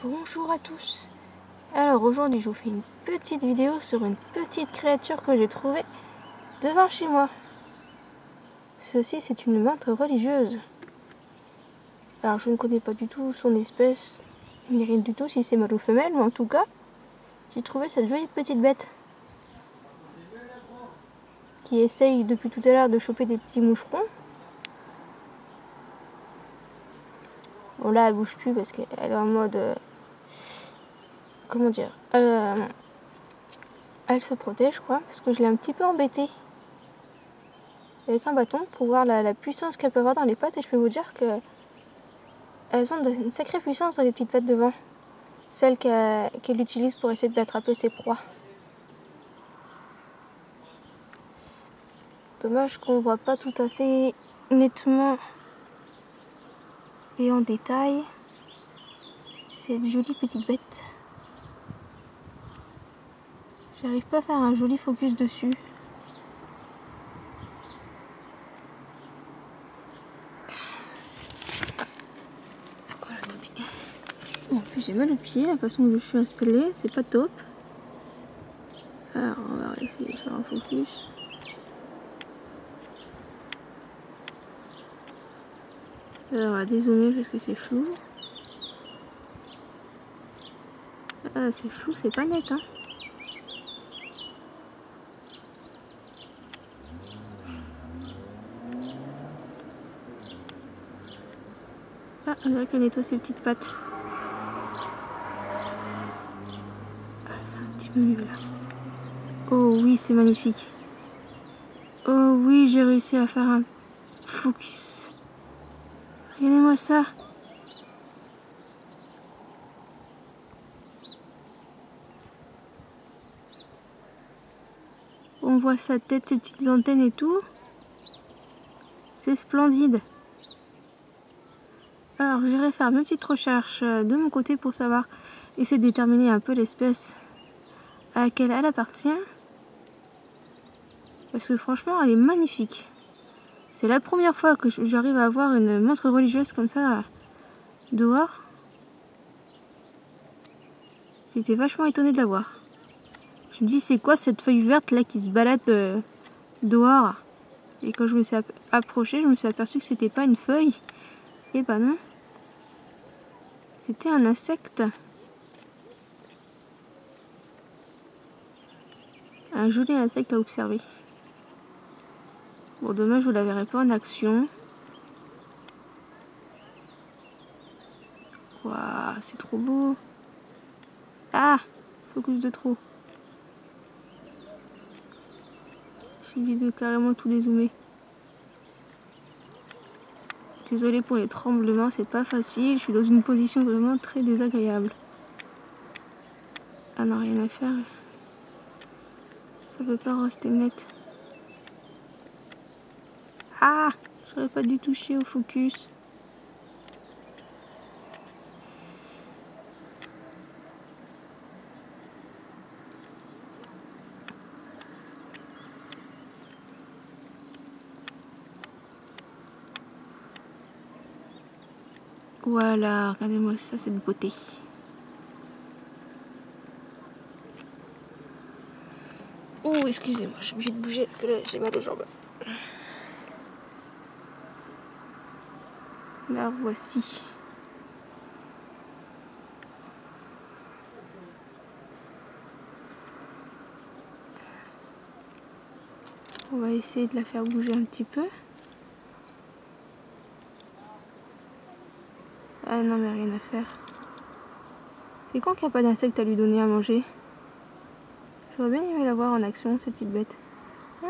Bonjour à tous. Alors aujourd'hui je vous fais une petite vidéo sur une petite créature que j'ai trouvée devant chez moi. Ceci c'est une menthe religieuse. Alors je ne connais pas du tout son espèce, ni rien du tout si c'est mâle ou femelle, mais en tout cas j'ai trouvé cette jolie petite bête qui essaye depuis tout à l'heure de choper des petits moucherons. Bon là elle bouge plus parce qu'elle est en mode... comment dire, elle se protège, je crois, parce que je l'ai un petit peu embêtée avec un bâton pour voir la puissance qu'elle peut avoir dans les pattes. Et je peux vous dire que elles ont une sacrée puissance dans les petites pattes devant, celles qu'elle utilise pour essayer d'attraper ses proies. Dommage qu'on voit pas tout à fait nettement et en détail cette jolie petite bête. J'arrive pas à faire un joli focus dessus. Voilà, attendez. En plus j'ai mal aux pieds, la façon dont je suis installée, c'est pas top. Alors on va essayer de faire un focus. Alors on va dézoomer parce que c'est flou. Ah c'est flou, c'est pas net hein. Ah, on dirait qu'elle nettoie ses petites pattes. Ah, c'est un petit peu mieux là. Oh oui, c'est magnifique. Oh oui, j'ai réussi à faire un focus. Regardez-moi ça. On voit sa tête, ses petites antennes et tout. C'est splendide. Alors j'irai faire mes petites recherches de mon côté pour savoir, essayer de déterminer un peu l'espèce à laquelle elle appartient. Parce que franchement elle est magnifique. C'est la première fois que j'arrive à avoir une menthe religieuse comme ça dehors. J'étais vachement étonnée de la voir. Je me dis c'est quoi cette feuille verte là qui se balade dehors. Et quand je me suis approchée, je me suis aperçue que c'était pas une feuille. Et bah non. C'était un insecte. Un joli insecte à observer. Bon, dommage, je vous la verrai pas en action. Waouh, c'est trop beau. Ah, focus de trop. J'ai envie de carrément tout dézoomer. Désolée pour les tremblements, c'est pas facile. Je suis dans une position vraiment très désagréable. Ah non, rien à faire. Ça peut pas rester net. Ah, j'aurais pas dû toucher au focus. Voilà, regardez-moi ça, cette beauté. Oh, excusez-moi, je suis obligée de bouger parce que là, j'ai mal aux jambes. La voici. On va essayer de la faire bouger un petit peu. Ah non, mais rien à faire. C'est quand qu'il n'y a pas d'insectes à lui donner à manger? J'aurais bien aimé la voir en action, cette petite bête. Ah.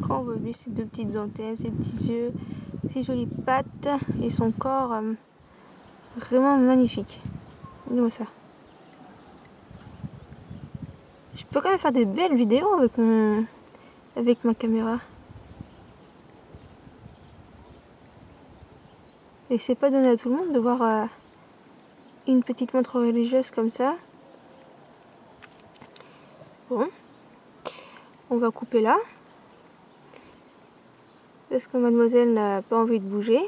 Quand on voit bien ses deux petites antennes, ses petits yeux, ses jolies pattes et son corps vraiment magnifique. Regardez-moi ça. Je peux quand même faire des belles vidéos avec ma caméra. Et c'est pas donné à tout le monde de voir une petite montre religieuse comme ça. Bon, on va couper là. Parce que mademoiselle n'a pas envie de bouger.